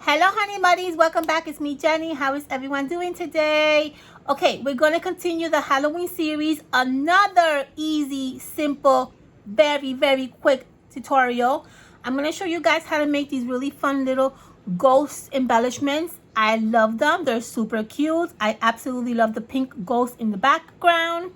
Hello honey buddies, welcome back. It's me, Jenny. How is everyone doing today? Okay, we're going to continue the Halloween series. Another easy, simple, very quick tutorial. I'm going to show you guys how to make these really fun little ghost embellishments. I love them. They're super cute. I absolutely love the pink ghost in the background.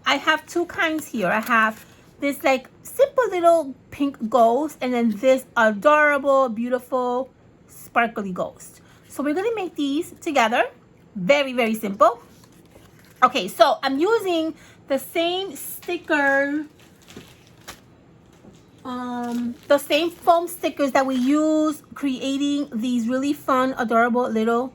I have two kinds here. I have this like simple little pink ghost and then this adorable, beautiful, sparkly ghost. So we're gonna make these together. Very simple. Okay, so I'm using the same sticker, the same foam stickers that we use creating these really fun, adorable little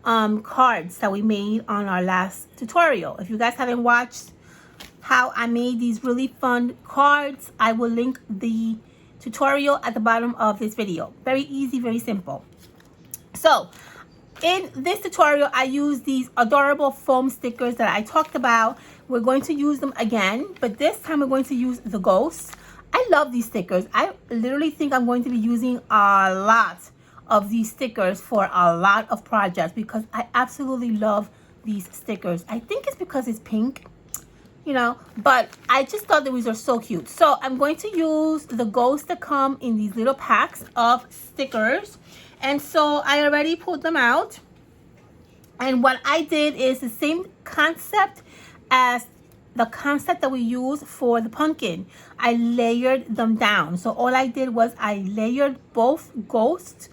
cards that we made on our last tutorial. If you guys haven't watched how I made these really fun cards, I will link the tutorial at the bottom of this video. Very easy, very simple. So in this tutorial, I use these adorable foam stickers that I talked about. We're going to use them again, but this time we're going to use the ghosts. I love these stickers. I literally think I'm going to be using a lot of these stickers for a lot of projects because I absolutely love these stickers. I think it's because it's pink, you know, but I just thought that these are so cute. So I'm going to use the ghosts that come in these little packs of stickers. And so I already pulled them out. And what I did is the same concept as the concept that we use for the pumpkin. I layered them down. So all I did was I layered both ghosts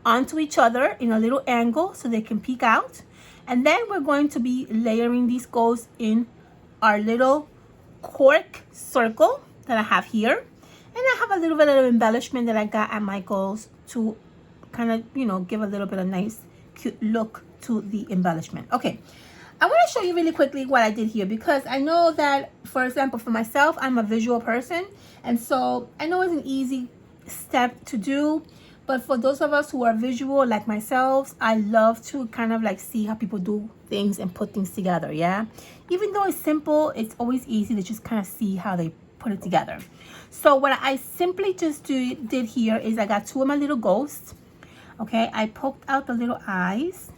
onto each other in a little angle so they can peek out. And then we're going to be layering these ghosts in our little cork circle that I have here. And I have a little bit of embellishment that I got at Michael's to kind of, you know, give a little bit of nice, cute look to the embellishment. Okay, I want to show you really quickly what I did here because I know that, for example, for myself, I'm a visual person. And so I know it's an easy step to do. But for those of us who are visual like myself, I love to kind of like see how people do things and put things together, yeah? Even though it's simple, it's always easy to just kind of see how they put it together. So what I simply just did here is I got two of my little ghosts, okay? I poked out the little eyes.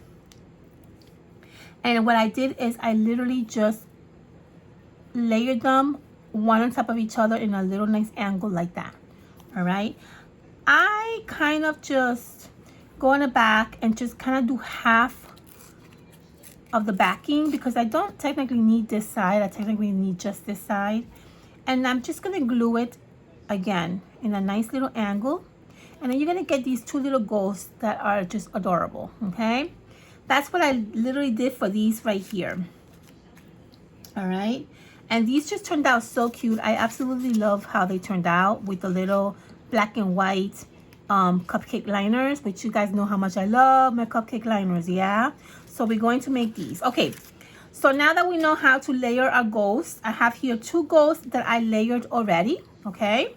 And what I did is I literally just layered them one on top of each other in a little nice angle like that, all right? I kind of just go in the back and just kind of do half of the backing because I don't technically need this side. I technically need just this side. And I'm just going to glue it again in a nice little angle. And then you're going to get these two little ghosts that are just adorable, okay? That's what I literally did for these right here. All right? And these just turned out so cute. I absolutely love how they turned out with the little black and white cupcake liners, which you guys know how much I love my cupcake liners, yeah? So we're going to make these. Okay, so now that we know how to layer our ghosts, I have here two ghosts that I layered already, okay?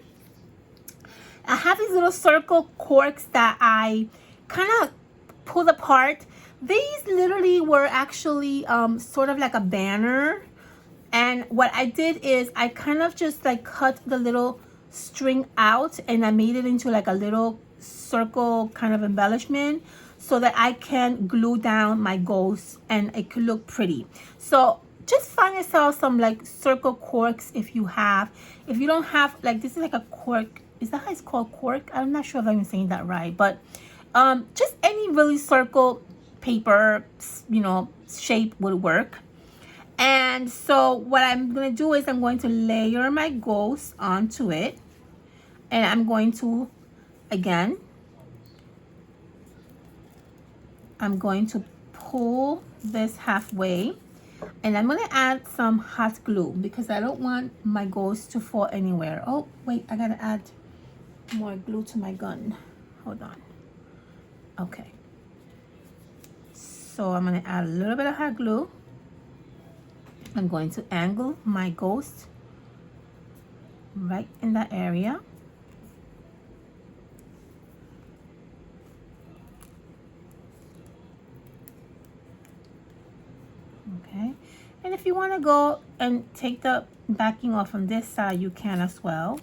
I have these little circle corks that I kind of pulled apart. These literally were actually sort of like a banner. And what I did is I kind of just like cut the little string out and I made it into like a little circle kind of embellishment so that I can glue down my ghosts and it could look pretty. So just find yourself some like circle corks if you have. If you don't have, like, this is like a cork. Is that how it's called, cork? I'm not sure if I'm saying that right, but just any really circle paper, you know, shape would work. And so what I'm going to do is I'm going to layer my ghost onto it. And I'm going to, again, I'm going to pull this halfway. And I'm going to add some hot glue because I don't want my ghost to fall anywhere. Oh, wait, I got to add more glue to my gun. Hold on. Okay. So I'm going to add a little bit of hot glue. I'm going to angle my ghost right in that area. Okay, and if you want to go and take the backing off on this side, you can as well.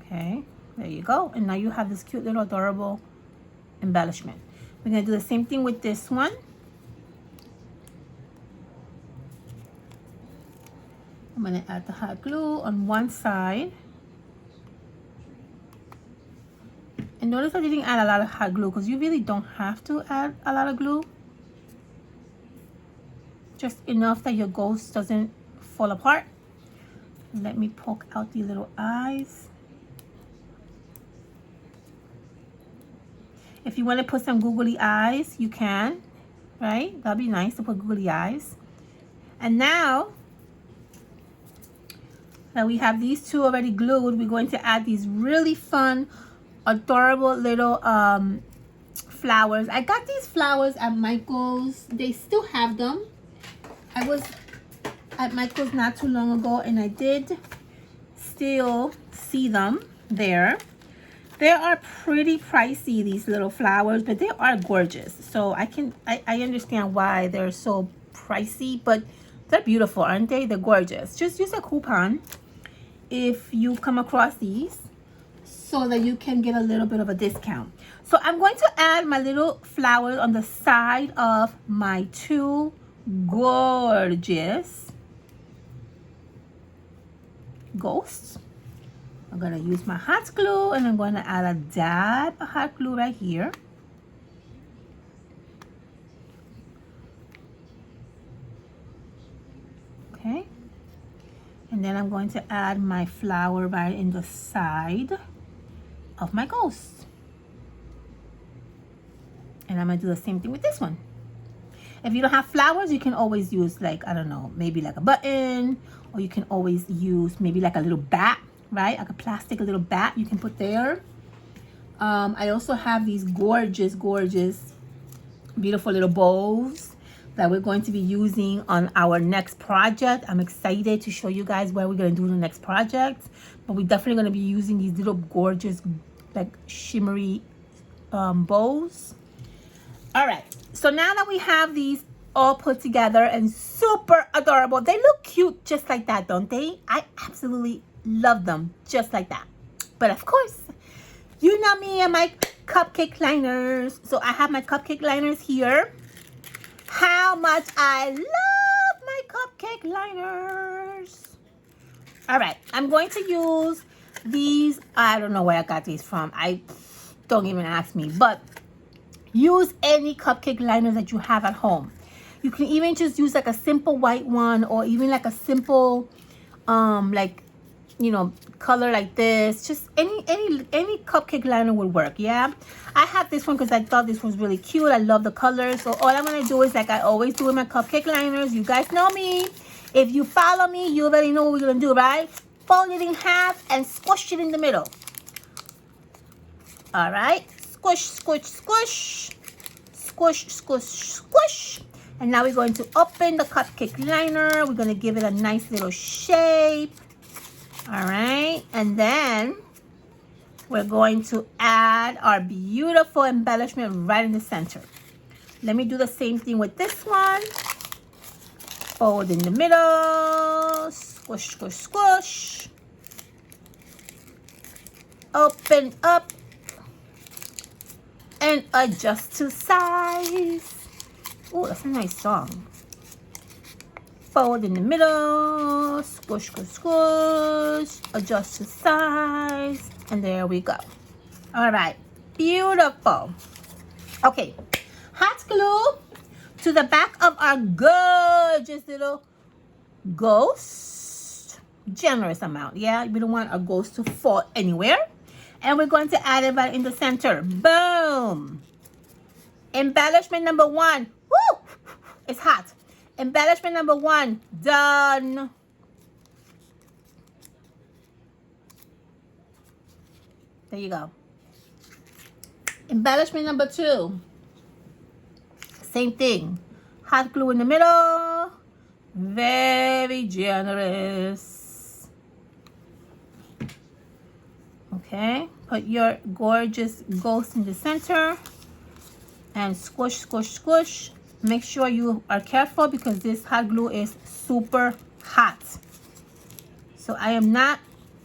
Okay, there you go. And now you have this cute little adorable embellishment. We're going to do the same thing with this one. I'm going to add the hot glue on one side. And notice I didn't add a lot of hot glue because you really don't have to add a lot of glue. Just enough that your ghost doesn't fall apart. Let me poke out the little eyes. If you want to put some googly eyes, you can, right? That'd be nice to put googly eyes. And now that we have these two already glued, we're going to add these really fun, adorable little flowers. I got these flowers at Michael's. They still have them. I was at Michael's not too long ago and I did still see them there. They are pretty pricey, these little flowers, but they are gorgeous. So I understand why they're so pricey, but they're beautiful, aren't they? They're gorgeous. Just use a coupon if you come across these so that you can get a little bit of a discount. So I'm going to add my little flowers on the side of my two gorgeous ghosts. I'm going to use my hot glue and I'm going to add a dab of hot glue right here. Okay. And then I'm going to add my flower right in the side of my ghost. And I'm going to do the same thing with this one. If you don't have flowers, you can always use like, I don't know, maybe like a button, or you can always use maybe like a little bat, right? Like a plastic little bat you can put there. I also have these gorgeous, gorgeous, beautiful little bows that we're going to be using on our next project. I'm excited to show you guys what we're going to do in the next project. But we're definitely going to be using these little gorgeous, like shimmery bows. All right. So now that we have these all put together and super adorable, they look cute just like that, don't they? I absolutely love them just like that. But of course, you know me and my cupcake liners. So I have my cupcake liners here. How much I love my cupcake liners. All right, I'm going to use these. I don't know where I got these from. Don't even ask me, but use any cupcake liners that you have at home. You can even just use like a simple white one, or even like a simple like, you know, color like this. Just any cupcake liner would work. Yeah, I have this one because I thought this was really cute. I love the color. So all I'm gonna do is, like I always do with my cupcake liners, you guys know me. If you follow me, you already know what we're gonna do, right? Fold it in half and squish it in the middle. All right, squish, squish, squish, squish, squish, squish. And now we're going to open the cupcake liner. We're gonna give it a nice little shape. All right, and then we're going to add our beautiful embellishment right in the center. Let me do the same thing with this one. Fold in the middle, squish, squish, squish. Open up and adjust to size. Oh, that's a nice song. Fold in the middle, squish, squish, squish, adjust to size, and there we go. All right, beautiful. Okay, hot glue to the back of our gorgeous little ghost. Generous amount, yeah? We don't want our ghost to fall anywhere. And we're going to add it right in the center. Boom. Embellishment number 1. Woo! It's hot. Embellishment number 1, done. There you go. Embellishment number 2. Same thing. Hot glue in the middle. Very generous. Okay. Put your gorgeous ghost in the center. And squish, squish, squish. Make sure you are careful because this hot glue is super hot. So I am not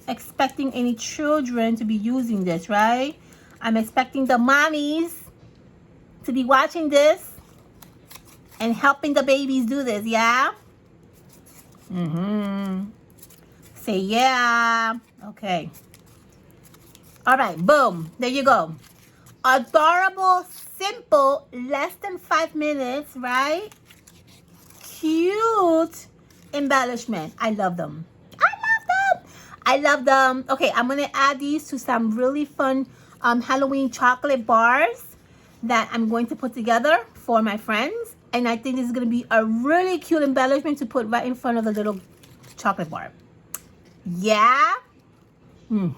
expecting any children to be using this, right? I'm expecting the mommies to be watching this and helping the babies do this, yeah? Say yeah. Okay. All right, boom. There you go. Adorable, simple, less than 5 minutes, right? Cute embellishment. I love them. I love them. I love them. Okay, I'm going to add these to some really fun Halloween chocolate bars that I'm going to put together for my friends. And I think this is going to be a really cute embellishment to put right in front of the little chocolate bar. Yeah? You're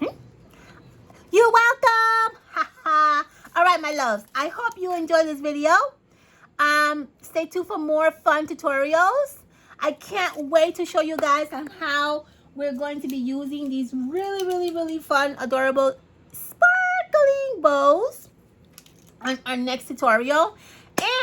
welcome. All right, my loves. I hope you enjoyed this video. Stay tuned for more fun tutorials. I can't wait to show you guys on how we're going to be using these really fun, adorable, sparkling bows on our next tutorial.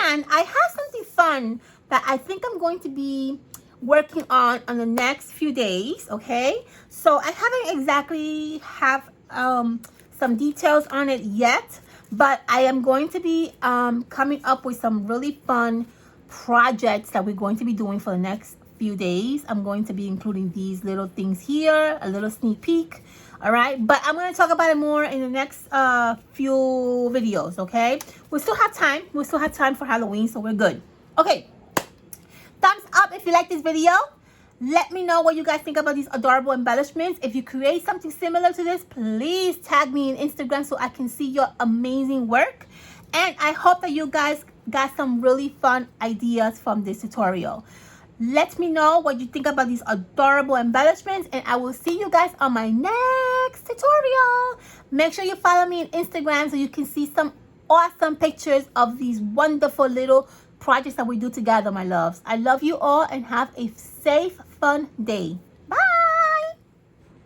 And I have something fun that I think I'm going to be working on the next few days, okay? So I haven't exactly have some details on it yet, but I am going to be coming up with some really fun projects that we're going to be doing for the next few days. I'm going to be including these little things here, a little sneak peek. All right, but I'm going to talk about it more in the next few videos, okay? We still have time. We still have time for Halloween, so we're good. Okay, thumbs up if you like this video. Let me know what you guys think about these adorable embellishments. If you create something similar to this, please tag me on Instagram so I can see your amazing work. And I hope that you guys got some really fun ideas from this tutorial. Let me know what you think about these adorable embellishments, and I will see you guys on my next tutorial. Make sure you follow me on Instagram so you can see some awesome pictures of these wonderful little projects that we do together, my loves. I love you all and have a safe, fun day.